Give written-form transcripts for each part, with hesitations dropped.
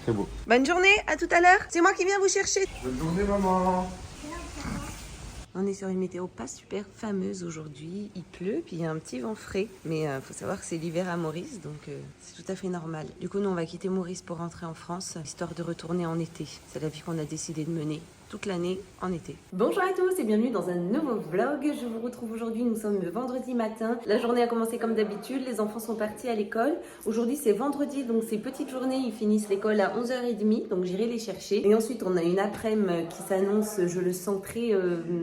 très beau. Bonne journée, à tout à l'heure. C'est moi qui viens vous chercher. Bonne journée, maman. On est sur une météo pas super fameuse aujourd'hui. Il pleut, puis il y a un petit vent frais. Mais faut savoir que c'est l'hiver à Maurice, donc c'est tout à fait normal. Du coup, nous, on va quitter Maurice pour rentrer en France, histoire de retourner en été. C'est la vie qu'on a décidé de mener toute l'année en été. Bonjour à tous et bienvenue dans un nouveau vlog. Je vous retrouve aujourd'hui, nous sommes le vendredi matin. La journée a commencé comme d'habitude, les enfants sont partis à l'école. Aujourd'hui c'est vendredi, donc c'est petite journée, ils finissent l'école à 11h30, donc j'irai les chercher. Et ensuite on a une après-midi qui s'annonce, je le sens très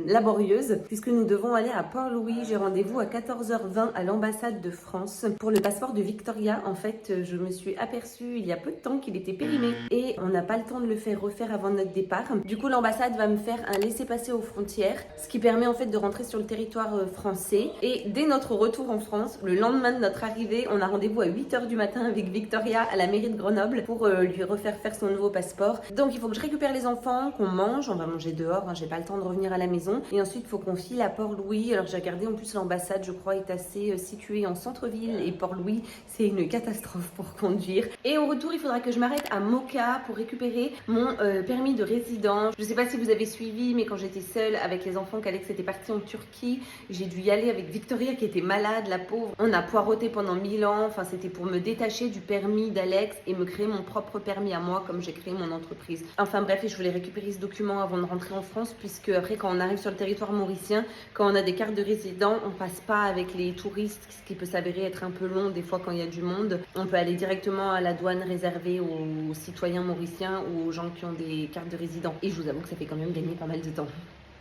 laborieuse, puisque nous devons aller à Port-Louis. J'ai rendez-vous à 14h20 à l'ambassade de France pour le passeport de Victoria. En fait, je me suis aperçue il y a peu de temps qu'il était périmé et on n'a pas le temps de le faire refaire avant notre départ. Du coup l'ambassade va me faire un laissez-passer aux frontières, ce qui permet en fait de rentrer sur le territoire français. Et dès notre retour en France, le lendemain de notre arrivée, on a rendez-vous à 8h du matin avec Victoria à la mairie de Grenoble pour lui refaire faire son nouveau passeport. Donc il faut que je récupère les enfants, qu'on mange, on va manger dehors, hein, j'ai pas le temps de revenir à la maison. Et ensuite il faut qu'on file à Port-Louis. Alors j'ai regardé, en plus l'ambassade je crois est assez située en centre-ville et Port-Louis c'est une catastrophe pour conduire. Et au retour il faudra que je m'arrête à Moka pour récupérer mon permis de résident. Je sais pas si vous avez suivi, mais quand j'étais seule avec les enfants, qu'Alex était parti en Turquie, j'ai dû y aller avec Victoria qui était malade, la pauvre. On a poireauté pendant 1000 ans, enfin c'était pour me détacher du permis d'Alex et me créer mon propre permis à moi comme j'ai créé mon entreprise. Enfin bref, je voulais récupérer ce document avant de rentrer en France, puisque après quand on arrive sur le territoire mauricien, quand on a des cartes de résident, on passe pas avec les touristes, ce qui peut s'avérer être un peu long des fois quand il y a du monde. On peut aller directement à la douane réservée aux citoyens mauriciens ou aux gens qui ont des cartes de résident. Et je vous avoue que ça fait quand même gagner pas mal de temps.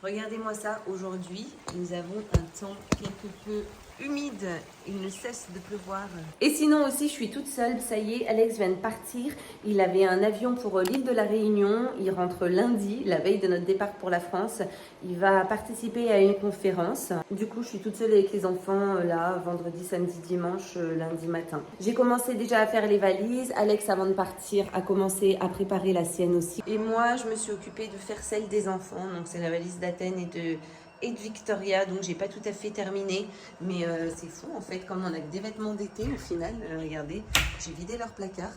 Regardez-moi ça, aujourd'hui, nous avons un temps quelque peu humide, il ne cesse de pleuvoir. Et sinon aussi, je suis toute seule, ça y est, Alex vient de partir. Il avait un avion pour l'île de la Réunion, il rentre lundi, la veille de notre départ pour la France. Il va participer à une conférence. Du coup, je suis toute seule avec les enfants là, vendredi, samedi, dimanche, lundi matin. J'ai commencé déjà à faire les valises. Alex, avant de partir, a commencé à préparer la sienne aussi. Et moi, je me suis occupée de faire celle des enfants. Donc, c'est la valise d'Athènes et de Victoria, donc j'ai pas tout à fait terminé, mais c'est fou en fait, comme on a que des vêtements d'été au final. Regardez, j'ai vidé leur placard,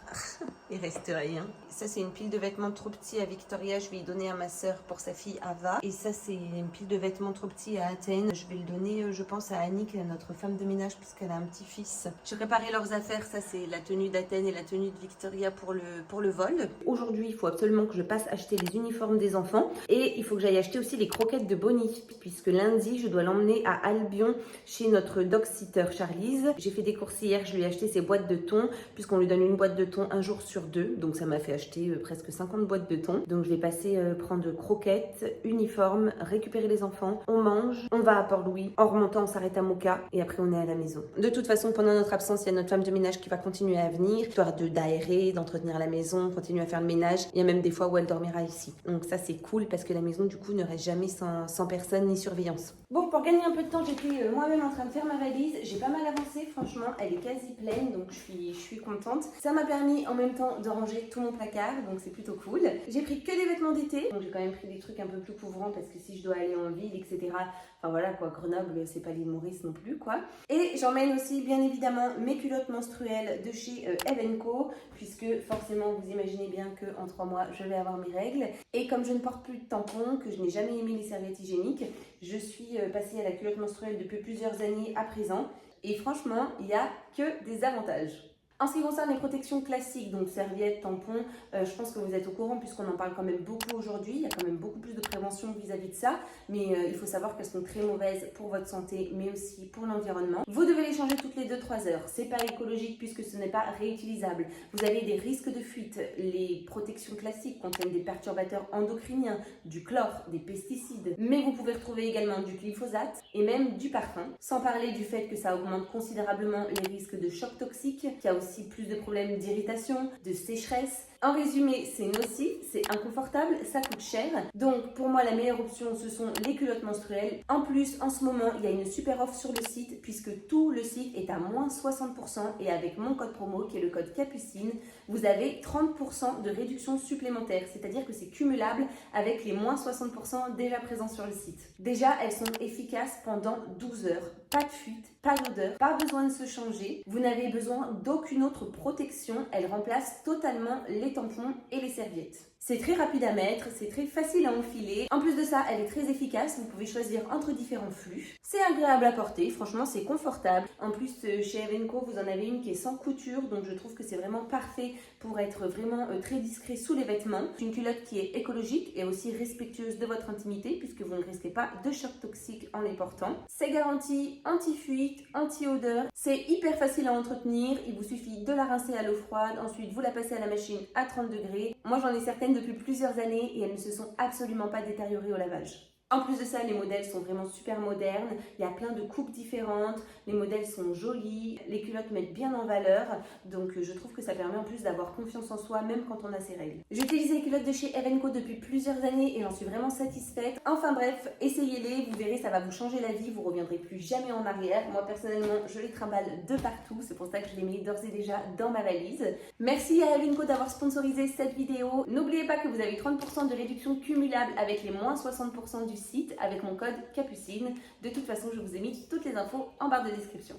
il reste rien. Ça c'est une pile de vêtements trop petits à Victoria, je vais y donner à ma soeur pour sa fille Ava. Et ça c'est une pile de vêtements trop petits à Athènes, je vais le donner je pense à Annick, notre femme de ménage, puisqu'elle a un petit-fils. J'ai préparé leurs affaires, ça c'est la tenue d'Athènes et la tenue de Victoria pour le vol. Aujourd'hui il faut absolument que je passe acheter les uniformes des enfants, et il faut que j'aille acheter aussi les croquettes de Bonnie, puisque lundi, je dois l'emmener à Albion chez notre dog-sitter Charlize. J'ai fait des courses hier, je lui ai acheté ses boîtes de thon, puisqu'on lui donne une boîte de thon un jour sur deux. Donc ça m'a fait acheter presque 50 boîtes de thon. Donc je vais passer prendre croquettes, uniformes, récupérer les enfants. On mange, on va à Port-Louis. En remontant, on s'arrête à Moka et après on est à la maison. De toute façon, pendant notre absence, il y a notre femme de ménage qui va continuer à venir, histoire d'aérer, d'entretenir la maison, continuer à faire le ménage. Il y a même des fois où elle dormira ici. Donc ça c'est cool parce que la maison du coup ne reste jamais sans personne ni surveillance. Bon, pour gagner un peu de temps, j'étais moi-même en train de faire ma valise. J'ai pas mal avancé, franchement, elle est quasi pleine, donc je suis contente. Ça m'a permis en même temps de ranger tout mon placard, donc c'est plutôt cool. J'ai pris que des vêtements d'été, donc j'ai quand même pris des trucs un peu plus couvrants parce que si je dois aller en ville, etc. Enfin voilà quoi, Grenoble, c'est pas l'île Maurice non plus quoi. Et j'emmène aussi bien évidemment mes culottes menstruelles de chez Evenco, puisque forcément vous imaginez bien qu'en 3 mois je vais avoir mes règles. Et comme je ne porte plus de tampons, que je n'ai jamais aimé les serviettes hygiéniques, je suis passée à la culotte menstruelle depuis plusieurs années à présent. Et franchement, il n'y a que des avantages. En ce qui concerne les protections classiques, donc serviettes, tampons, je pense que vous êtes au courant puisqu'on en parle quand même beaucoup aujourd'hui. Il y a quand même beaucoup plus de prévention vis-à-vis de ça, mais il faut savoir qu'elles sont très mauvaises pour votre santé, mais aussi pour l'environnement. Vous devez les changer toutes les 2-3 heures. C'est pas écologique puisque ce n'est pas réutilisable. Vous avez des risques de fuite. Les protections classiques contiennent des perturbateurs endocriniens, du chlore, des pesticides, mais vous pouvez retrouver également du glyphosate et même du parfum. Sans parler du fait que ça augmente considérablement les risques de choc toxique, qu'il y a aussi plus de problèmes d'irritation, de sécheresse. En résumé, c'est nocif, c'est inconfortable, ça coûte cher. Donc pour moi, la meilleure option, ce sont les culottes menstruelles. En plus, en ce moment, il y a une super offre sur le site puisque tout le site est à moins 60% et avec mon code promo qui est le code Capucine, vous avez 30% de réduction supplémentaire. C'est-à-dire que c'est cumulable avec les moins 60% déjà présents sur le site. Déjà, elles sont efficaces pendant 12 heures. pas de fuite, pas d'odeur, pas besoin de se changer. Vous n'avez besoin d'aucune autre protection. Elle remplace totalement les tampons et les serviettes. C'est très rapide à mettre, c'est très facile à enfiler. En plus de ça, elle est très efficace. Vous pouvez choisir entre différents flux. C'est agréable à porter, franchement c'est confortable. En plus, chez Evenko, vous en avez une qui est sans couture, donc je trouve que c'est vraiment parfait pour être vraiment très discret sous les vêtements. Une culotte qui est écologique et aussi respectueuse de votre intimité, puisque vous ne risquez pas de choc toxique en les portant. C'est garanti anti-fuite, anti-odeur. C'est hyper facile à entretenir. Il vous suffit de la rincer à l'eau froide. Ensuite, vous la passez à la machine à 30 degrés. Moi, j'en ai certaines depuis plusieurs années et elles ne se sont absolument pas détériorées au lavage. En plus de ça, les modèles sont vraiment super modernes. Il y a plein de coupes différentes. Les modèles sont jolis. Les culottes mettent bien en valeur. Donc, je trouve que ça permet en plus d'avoir confiance en soi, même quand on a ses règles. J'ai utilisé les culottes de chez Evenko depuis plusieurs années et j'en suis vraiment satisfaite. Enfin bref, essayez-les. Vous verrez, ça va vous changer la vie. Vous ne reviendrez plus jamais en arrière. Moi, personnellement, je les trimballe de partout. C'est pour ça que je les mets d'ores et déjà dans ma valise. Merci à Evenko d'avoir sponsorisé cette vidéo. N'oubliez pas que vous avez 30% de réduction cumulable avec les moins 60% du site avec mon code Capucine. De toute façon, je vous ai mis toutes les infos en barre de description.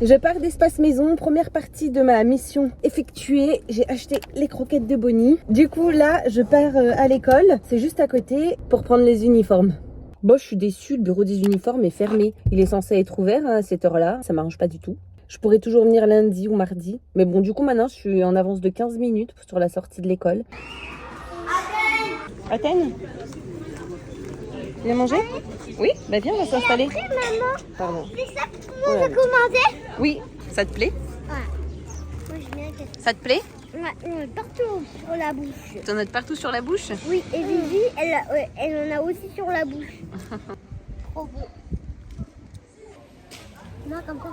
Je pars d'Espace Maison, première partie de ma mission effectuée. J'ai acheté les croquettes de Bonnie. Du coup, là, je pars à l'école. C'est juste à côté pour prendre les uniformes. Bon, je suis déçue, le bureau des uniformes est fermé. Il est censé être ouvert à cette heure-là. Ça m'arrange pas du tout. Je pourrais toujours venir lundi ou mardi. Mais bon, du coup, maintenant, je suis en avance de 15 minutes sur la sortie de l'école. Athènes ? Viens manger ? Oui, bah viens, on va s'installer. Après, maman, Pardon. c'est ça que tout le monde a commandé. Oui, ça te plaît ? Ouais. Moi, je viens que Ça te plaît ? ouais, partout sur la bouche. T'en as partout sur la bouche ? Oui, et Vivi, elle en a aussi sur la bouche. Trop beau. Non, comme ça.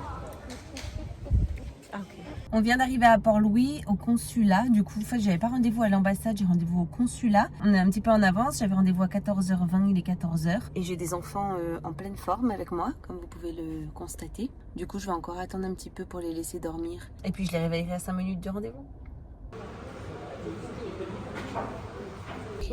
On vient d'arriver à Port-Louis, au consulat. Du coup, en fait, j'avais pas rendez-vous à l'ambassade, j'ai rendez-vous au consulat. On est un petit peu en avance, j'avais rendez-vous à 14h20, il est 14h. Et j'ai des enfants en pleine forme avec moi, comme vous pouvez le constater. Du coup, je vais encore attendre un petit peu pour les laisser dormir. Et puis, je les réveillerai à 5 minutes du rendez-vous.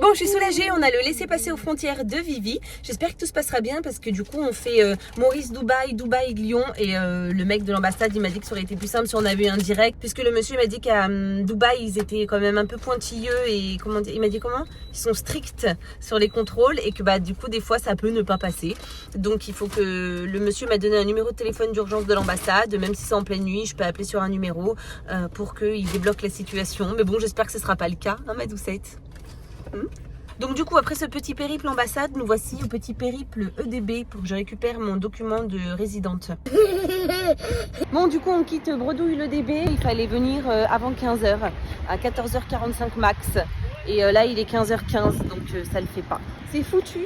Bon, je suis soulagée, on a le laissez-passer aux frontières de Vivi. J'espère que tout se passera bien parce que du coup, on fait Maurice-Dubaï, Dubaï-Lyon. Et le mec de l'ambassade, il m'a dit que ça aurait été plus simple si on avait eu un direct. Puisque le monsieur m'a dit qu'à Dubaï, ils étaient quand même un peu pointilleux. Et comment il m'a dit comment ? Ils sont stricts sur les contrôles et que bah, du coup, des fois, ça peut ne pas passer. Donc, il faut que le monsieur m'a donné un numéro de téléphone d'urgence de l'ambassade. Même si c'est en pleine nuit, je peux appeler sur un numéro pour qu'il débloque la situation. Mais bon, j'espère que ce ne sera pas le cas, hein, ma doucette. Donc du coup, après ce petit périple ambassade, nous voici au petit périple EDB pour que je récupère mon document de résidente. Bon, du coup, on quitte Bredouille l'EDB. Il fallait venir avant 15h, à 14h45 max. Et là, il est 15h15, donc ça le fait pas. C'est foutu.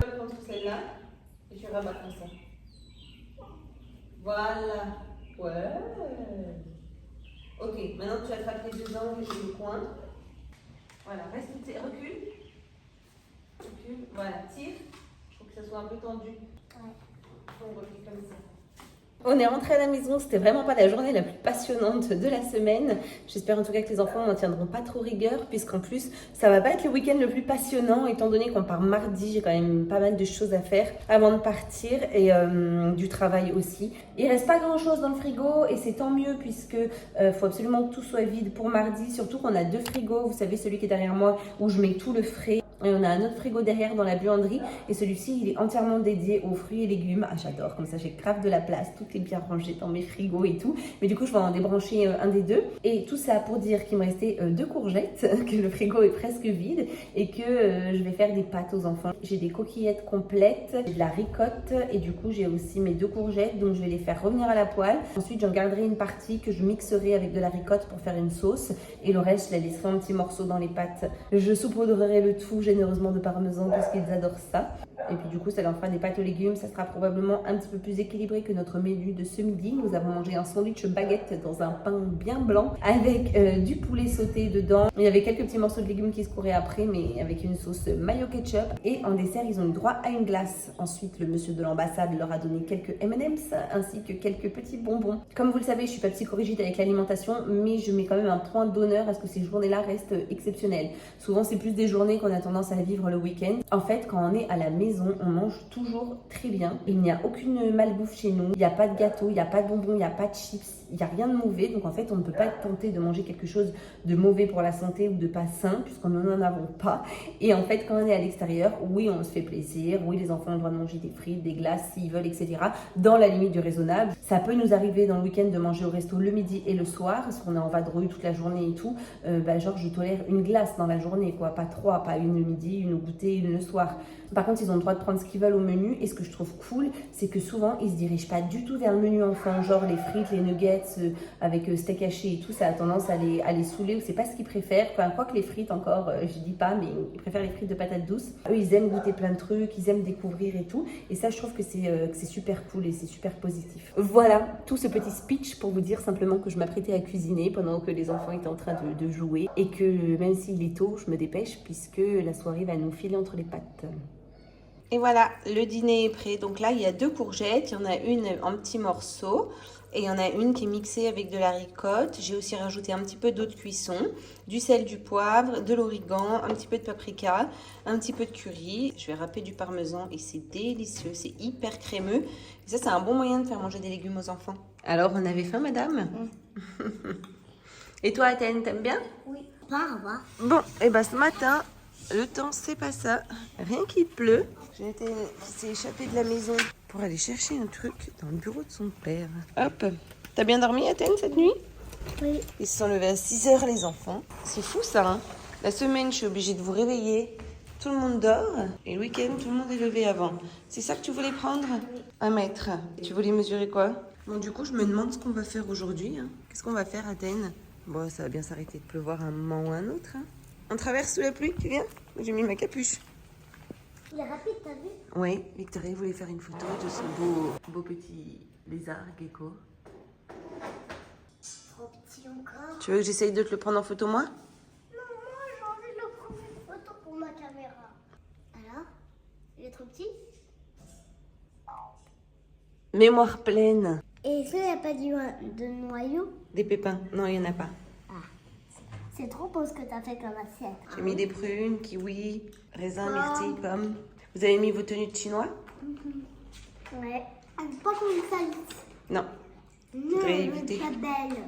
Je vais prendre celle-là et je rabats comme ça. Voilà. Ouais. Ok, maintenant tu attrapes les deux angles et le coin. Voilà, reste, recule. Recule, voilà, tire. Il faut que ça soit un peu tendu. On recule comme ça. On est rentré à la maison, c'était vraiment pas la journée la plus passionnante de la semaine. J'espère en tout cas que les enfants n'en tiendront pas trop rigueur, puisqu'en plus, ça va pas être le week-end le plus passionnant, étant donné qu'on part mardi, j'ai quand même pas mal de choses à faire avant de partir, et du travail aussi. Il reste pas grand chose dans le frigo, et c'est tant mieux, puisque faut absolument que tout soit vide pour mardi, surtout qu'on a 2 frigos, vous savez, celui qui est derrière moi, où je mets tout le frais. Et on a un autre frigo derrière dans la buanderie et celui-ci il est entièrement dédié aux fruits et légumes. Ah, j'adore, comme ça j'ai grave de la place, tout est bien rangé dans mes frigos et tout. Mais du coup je vais en débrancher un des deux. Et tout ça pour dire qu'il me restait 2 courgettes, que le frigo est presque vide et que je vais faire des pâtes aux enfants. J'ai des coquillettes complètes, j'ai de la ricotte et du coup j'ai aussi mes 2 courgettes, donc je vais les faire revenir à la poêle. Ensuite j'en garderai une partie que je mixerai avec de la ricotte pour faire une sauce et le reste je la laisserai en petits morceaux dans les pâtes. Je saupoudrerai le tout généreusement de parmesan parce qu'ils adorent ça. Et puis du coup, ça leur fera des pâtes aux légumes. Ça sera probablement un petit peu plus équilibré que notre menu de ce midi. Nous avons mangé un sandwich baguette dans un pain bien blanc avec du poulet sauté dedans. Il y avait quelques petits morceaux de légumes qui se couraient après, mais avec une sauce mayo ketchup. Et en dessert, ils ont eu droit à une glace. Ensuite, le monsieur de l'ambassade leur a donné quelques M&M's ainsi que quelques petits bonbons. Comme vous le savez, je suis pas psychorigide avec l'alimentation, mais je mets quand même un point d'honneur à ce que ces journées-là restent exceptionnelles. Souvent, c'est plus des journées qu'on a tendance à vivre le week-end. En fait, quand on est à la maison, maison, on mange toujours très bien. Il n'y a aucune malbouffe chez nous. Il n'y a pas de gâteau, il n'y a pas de bonbons, il n'y a pas de chips. Il n'y a rien de mauvais. Donc en fait, on ne peut pas être tenté de manger quelque chose de mauvais pour la santé ou de pas sain, puisqu'on n'en avons pas. Et en fait, quand on est à l'extérieur, oui, on se fait plaisir. Oui, les enfants ont le droit de manger des frites, des glaces, s'ils veulent, etc. Dans la limite du raisonnable. Ça peut nous arriver dans le week-end de manger au resto le midi et le soir, parce qu'on est en vadrouille toute la journée et tout. Genre, je tolère une glace dans la journée, quoi. Pas trois, pas une le midi, une au goûter, une le soir. Par contre, ils ont le droit de prendre ce qu'ils veulent au menu. Et ce que je trouve cool, c'est que souvent, ils se dirigent pas du tout vers le menu enfant, genre les frites, les nuggets avec steak haché et tout. Ça a tendance à les saouler, ou c'est pas ce qu'ils préfèrent. Enfin, quoi que les frites encore, je dis pas, mais ils préfèrent les frites de patates douces. Eux, ils aiment goûter plein de trucs, ils aiment découvrir et tout. Et ça, je trouve que c'est super cool et c'est super positif. Voilà, tout ce petit speech pour vous dire simplement que je m'apprêtais à cuisiner pendant que les enfants étaient en train de jouer. Et que même s'il est tôt, je me dépêche puisque la soirée va nous filer entre les pattes. Et voilà, le dîner est prêt. Donc là, il y a 2 courgettes. Il y en a une en petits morceaux. Et il y en a une qui est mixée avec de la ricotte. J'ai aussi rajouté un petit peu d'eau de cuisson, du sel, du poivre, de l'origan, un petit peu de paprika, un petit peu de curry. Je vais râper du parmesan et c'est délicieux. C'est hyper crémeux. Et ça, c'est un bon moyen de faire manger des légumes aux enfants. Alors, on avait faim, madame? Et toi, Athènes, t'aimes bien? Oui. Pas. Bon, et ben ce matin, le temps, c'est pas ça. Rien qu'il pleut. J'ai été qui s'est échappé de la maison pour aller chercher un truc dans le bureau de son père. Hop. T'as bien dormi, Athènes, cette nuit? Oui. Ils se sont levés à 6h, les enfants. C'est fou, ça, hein? La semaine, je suis obligée de vous réveiller. Tout le monde dort. Et le week-end, tout le monde est levé avant. C'est ça que tu voulais prendre? Oui. 1 mètre. Tu voulais mesurer quoi? Bon, du coup, je me demande ce qu'on va faire aujourd'hui. Hein. Qu'est-ce qu'on va faire, Athènes? Bon, ça va bien s'arrêter de pleuvoir un moment ou un autre. Hein. On traverse sous la pluie, tu viens? J'ai mis ma capuche. Il est rapide, t'as vu? Oui, Victoria voulait faire une photo de son beau petit lézard gecko. Trop petit encore. Tu veux que j'essaye de te le prendre en photo, moi? Non, moi j'ai envie de le prendre une photo pour ma caméra. Alors? Il est trop petit? Mémoire pleine. Et est-ce qu'il n'y a pas de noyau? Des pépins? Non, il n'y en a pas. C'est trop beau ce que t'as fait comme assiette. J'ai mis des prunes, kiwis, raisins, myrtilles, pommes. Vous avez mis vos tenues de chinois? Ouais. Pas comme ça. Non. Non, Faudrait elle éviter. est très belle.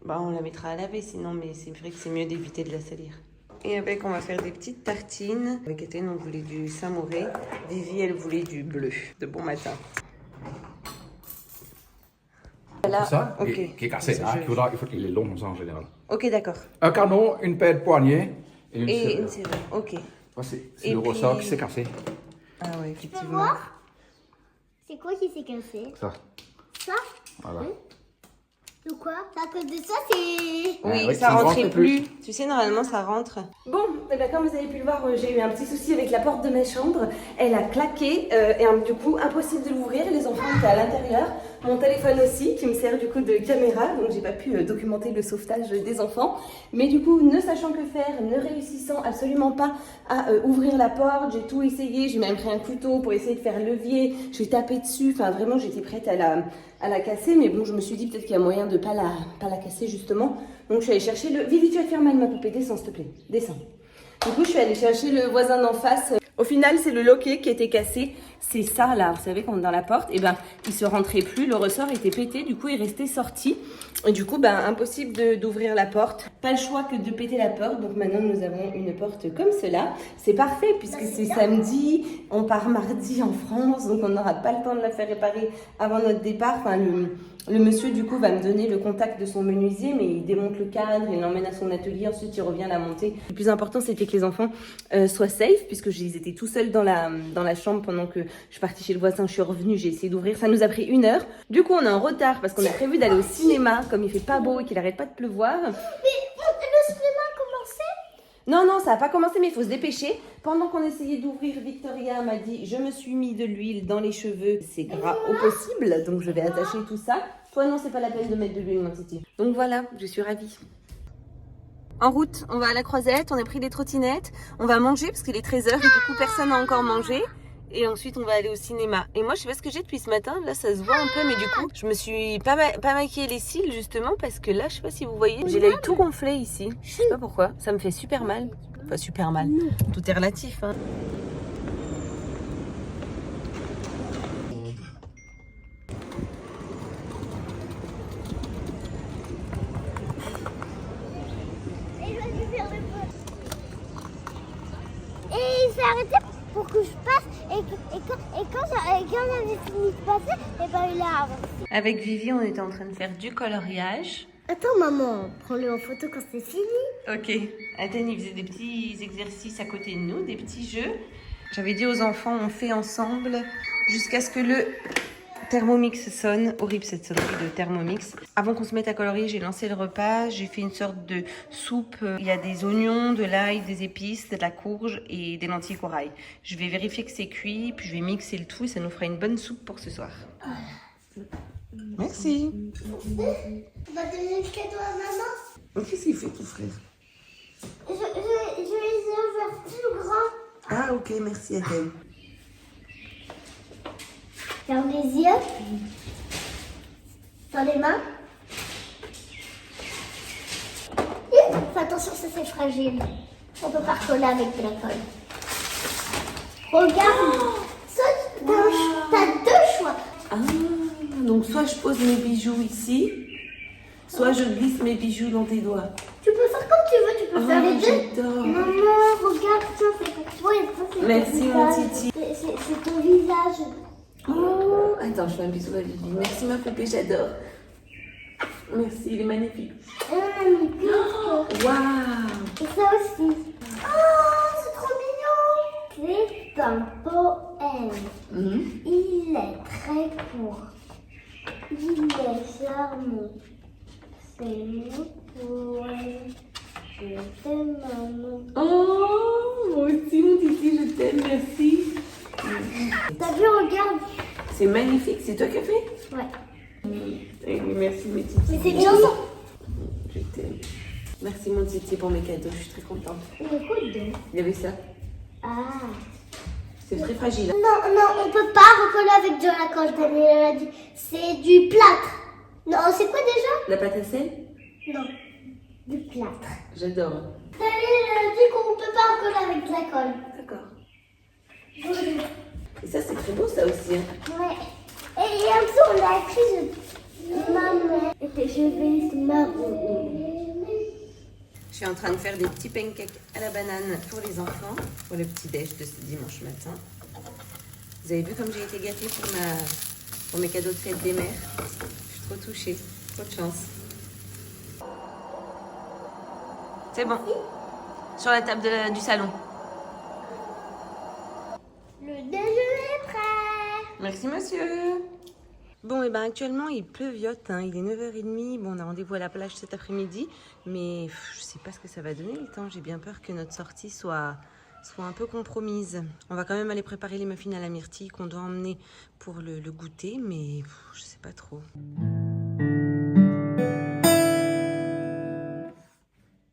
Bah, on la mettra à laver sinon, mais c'est vrai que c'est mieux d'éviter de la salir. Et avec, on va faire des petites tartines. Avec Athènes, on voulait du Saint-Mauré. Vivi, elle voulait du bleu, de bon matin. Là, Ça, ok. qui est cassé, hein, il est long comme ça en général. Ok, d'accord. Un canon, une paire de poignets et une Et serrure. une serrure, ok. Ça, c'est Et le puis- ressort qui s'est cassé. Ah ouais, Tu peux effectivement. voir? C'est quoi qui s'est cassé? Ça, Ça? voilà. De quoi? À cause de ça, c'est... Oui, oui, ça ça ne rentrait rentre plus. Tu sais, normalement, ça rentre. Bon, et bien, comme vous avez pu le voir, j'ai eu un petit souci avec la porte de ma chambre. Elle a claqué et du coup, impossible de l'ouvrir. Les enfants étaient à l'intérieur. Mon téléphone aussi, qui me sert du coup de caméra. Donc, j'ai pas pu documenter le sauvetage des enfants. Mais du coup, ne sachant que faire, ne réussissant absolument pas à ouvrir la porte, j'ai tout essayé. J'ai même pris un couteau pour essayer de faire levier. J'ai tapé dessus. Enfin, vraiment, j'étais prête à la casser. Mais bon, je me suis dit peut-être qu'il y a moyen de pas la casser justement. Donc, je suis allée chercher le... Vivi, tu vas te faire mal, ma poupée. Descends, s'il te plaît. Descends. Du coup, je suis allée chercher le voisin d'en face. Au final, c'est le loquet qui était cassé. C'est ça, là, vous savez, quand on est dans la porte, et ben, il se rentrait plus, le ressort était pété, du coup, il restait sorti. Et du coup, ben, impossible d'ouvrir la porte. Pas le choix que de péter la porte. Donc maintenant, nous avons une porte comme cela. C'est parfait, puisque c'est samedi. On part mardi en France, donc on n'aura pas le temps de la faire réparer avant notre départ. Enfin, le monsieur, du coup, va me donner le contact de son menuisier, mais il démonte le cadre, il l'emmène à son atelier, ensuite il revient la monter. Le plus important, c'était que les enfants soient safe, puisque ils étaient tout seuls dans la chambre pendant que je suis partie chez le voisin, je suis revenue, j'ai essayé d'ouvrir. Ça nous a pris 1 heure. Du coup, on est en retard parce qu'on a prévu d'aller au cinéma, comme il fait pas beau et qu'il arrête pas de pleuvoir. Mais le cinéma a commencé? Non, ça n'a pas commencé, mais il faut se dépêcher. Pendant qu'on essayait d'ouvrir, Victoria m'a dit « Je me suis mis de l'huile dans les cheveux, c'est gras au possible, donc je vais attacher tout ça. » Toi, non, c'est pas la peine de mettre de l'huile, mon titi. Donc voilà, je suis ravie. En route, on va à la Croisette, on a pris des trottinettes, on va manger parce qu'il est 13h et du coup, personne n'a encore mangé. Et ensuite, on va aller au cinéma. Et moi, je sais pas ce que j'ai depuis ce matin. Là, ça se voit un peu, mais du coup, je me suis pas maquillé les cils, justement, parce que là, je sais pas si vous voyez, j'ai l'œil tout gonflé ici. Je sais pas pourquoi. Ça me fait super mal. Enfin, super mal. Tout est relatif, hein. quand j'avais fini de passer, et ben il a avancé. Avec Vivi, on était en train de faire du coloriage. Attends maman, prends-le en photo quand c'est fini. Ok. Athènes, il faisait des petits exercices à côté de nous, des petits jeux. J'avais dit aux enfants, on fait ensemble jusqu'à ce que le Thermomix sonne. Horrible cette sonnerie de Thermomix. Avant qu'on se mette à colorier, j'ai lancé le repas. J'ai fait une sorte de soupe. Il y a des oignons, de l'ail, des épices, de la courge et des lentilles corail. Je vais vérifier que c'est cuit, puis je vais mixer le tout et ça nous fera une bonne soupe pour ce soir. Merci. On va donner le cadeau à maman. Qu'est-ce qu'il fait ton frère? Je les ai ouverts plus grands. Ah ok, merci Athènes. Ferme les yeux. Dans les mains. Fais attention, ça c'est fragile. On peut pas recoller avec de la colle. Regarde. T'as deux choix. Ah, donc soit je pose mes bijoux ici, soit je glisse mes bijoux dans tes doigts. Tu peux faire comme tu veux, tu peux faire les deux. J'adore. Maman, regarde, ça c'est pour toi et ça c'est Merci, ton mon visage. titi. C'est ton visage. Oh, attends, je fais un bisou à Vivi. Merci ma poupée, j'adore. Merci, il est magnifique. Mais Waouh. et ça aussi. Oh, c'est trop mignon. C'est un poème. Il est très court. Il est charmant. C'est mon poème. Je t'aime, maman. Oh, moi aussi mon titi, je t'aime, merci. T'as vu, regarde. C'est magnifique, c'est toi qui as fait? Ouais. Et merci mes titis. Mais c'est une chanson. Je t'aime. Merci mon titi pour mes cadeaux, je suis très contente. Mais quoi dedans? Il y avait ça. Ah. C'est très fragile. Non, on peut pas recoller avec de la colle, Daniel a dit. C'est du plâtre. Non, c'est quoi déjà? La pâte à sel? Non, du plâtre. J'adore. Daniel a dit qu'on peut pas recoller avec de la colle. D'accord. Oui. Et ça, c'est très beau, ça aussi. Hein. Ouais. Et en dessous, on a écrit maman. Et je vais maman. Je suis en train de faire des petits pancakes à la banane pour les enfants, pour le petit déj de ce dimanche matin. Vous avez vu comme j'ai été gâtée pour mes cadeaux de fête des mères? Je suis trop touchée, trop de chance. C'est bon. Sur la table du salon. Le déjeuner est prêt. Merci monsieur. Bon, et ben actuellement il pleuviote, hein. Il est 9h30. Bon, on a rendez-vous à la plage cet après-midi, mais je sais pas ce que ça va donner le temps. J'ai bien peur que notre sortie soit un peu compromise. On va quand même aller préparer les muffins à la myrtille qu'on doit emmener pour le goûter, mais je sais pas trop.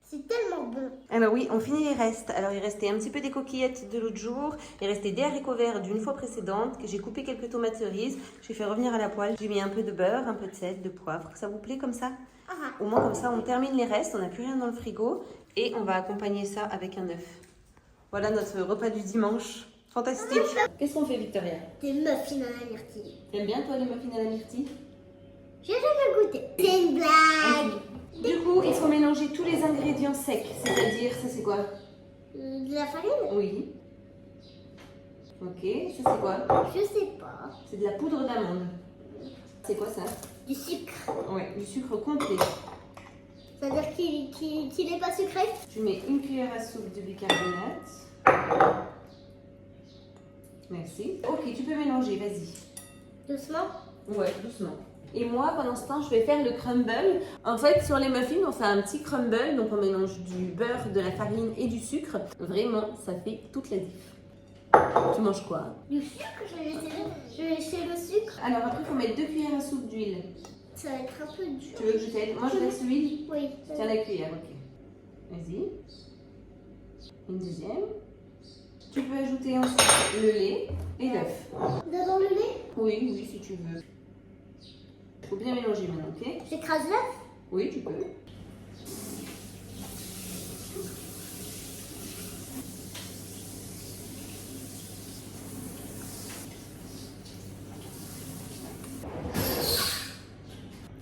C'est tellement bon. Alors oui, on finit les restes. Alors il restait un petit peu des coquillettes de l'autre jour. Il restait des haricots verts d'une fois précédente. Que j'ai coupé quelques tomates cerises. J'ai fait revenir à la poêle. J'ai mis un peu de beurre, un peu de sel, de poivre. Ça vous plaît comme ça? Au moins comme ça, on termine les restes. On n'a plus rien dans le frigo. Et on va accompagner ça avec un œuf. Voilà notre repas du dimanche. Fantastique. Qu'est-ce qu'on fait, Victoria? Des muffins à la myrtille. T'aimes bien toi les muffins à la myrtille? J'ai jamais goûté. C'est une blague. Du coup, il faut mélanger tous les ingrédients secs. C'est-à-dire, ça c'est quoi? De la farine? Oui. Ok, ça c'est quoi? Je sais pas. C'est de la poudre d'amande. C'est quoi ça? Du sucre. Ouais, du sucre complet. C'est-à-dire qu'il n'est pas sucré? Tu mets une cuillère à soupe de bicarbonate. Merci. Ok, tu peux mélanger, vas-y. Doucement? Ouais, doucement. Et moi, pendant ce temps, je vais faire le crumble. En fait, sur les muffins, on fait un petit crumble. Donc, on mélange du beurre, de la farine et du sucre. Vraiment, ça fait toute la diff. Tu manges quoi? Du sucre? Je vais essayer le sucre. Alors, après, il faut mettre 2 cuillères à soupe d'huile. Ça va être un peu dur. Tu veux que je t'aide? Moi, je laisse l'huile. Oui. Tiens la cuillère, ok. Vas-y. Une deuxième. Tu peux ajouter ensuite le lait et l'œuf. D'abord le lait? Oui, si tu veux. Il faut bien mélanger maintenant, ok? J'écrase l'œuf? Oui, tu peux.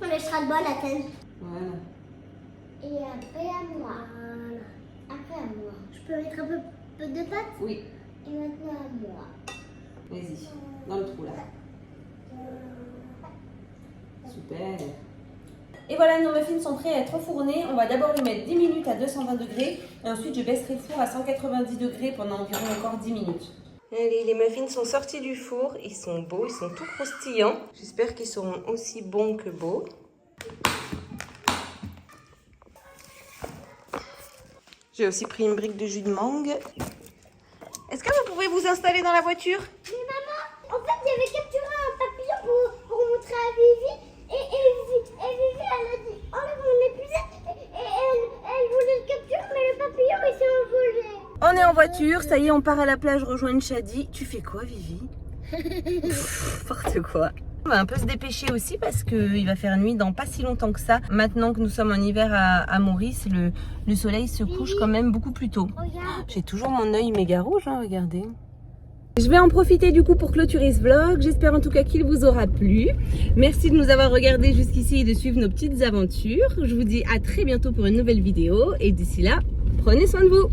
On laissera le bol à Athènes. Voilà. Et après à moi. Voilà. Après à moi. Je peux mettre un peu de pâte? Oui. Et maintenant à moi. Vas-y, dans le trou là. Super. Et voilà, nos muffins sont prêts à être enfournés. On va d'abord les mettre 10 minutes à 220 degrés. Et ensuite, je baisserai le four à 190 degrés pendant environ encore 10 minutes. Allez, les muffins sont sortis du four. Ils sont beaux, ils sont tout croustillants. J'espère qu'ils seront aussi bons que beaux. J'ai aussi pris une brique de jus de mangue. Est-ce que vous pouvez vous installer dans la voiture? Mais maman, en fait, j'avais capturé un papillon pour montrer à Vivi. Et Vivi, elle a dit, enlève mon épuisette. Et elle voulait le capturer, mais le papillon, il s'est envolé. On est en voiture, ça y est, on part à la plage rejoindre Shadi. Tu fais quoi, Vivi? N'importe quoi. On va un peu se dépêcher aussi parce qu'il va faire nuit dans pas si longtemps que ça. Maintenant que nous sommes en hiver à Maurice, le soleil se couche quand même beaucoup plus tôt. Regarde. J'ai toujours mon œil méga rouge, hein, regardez. Je vais en profiter du coup pour clôturer ce vlog. J'espère en tout cas qu'il vous aura plu. Merci de nous avoir regardés jusqu'ici et de suivre nos petites aventures. Je vous dis à très bientôt pour une nouvelle vidéo. Et d'ici là, prenez soin de vous.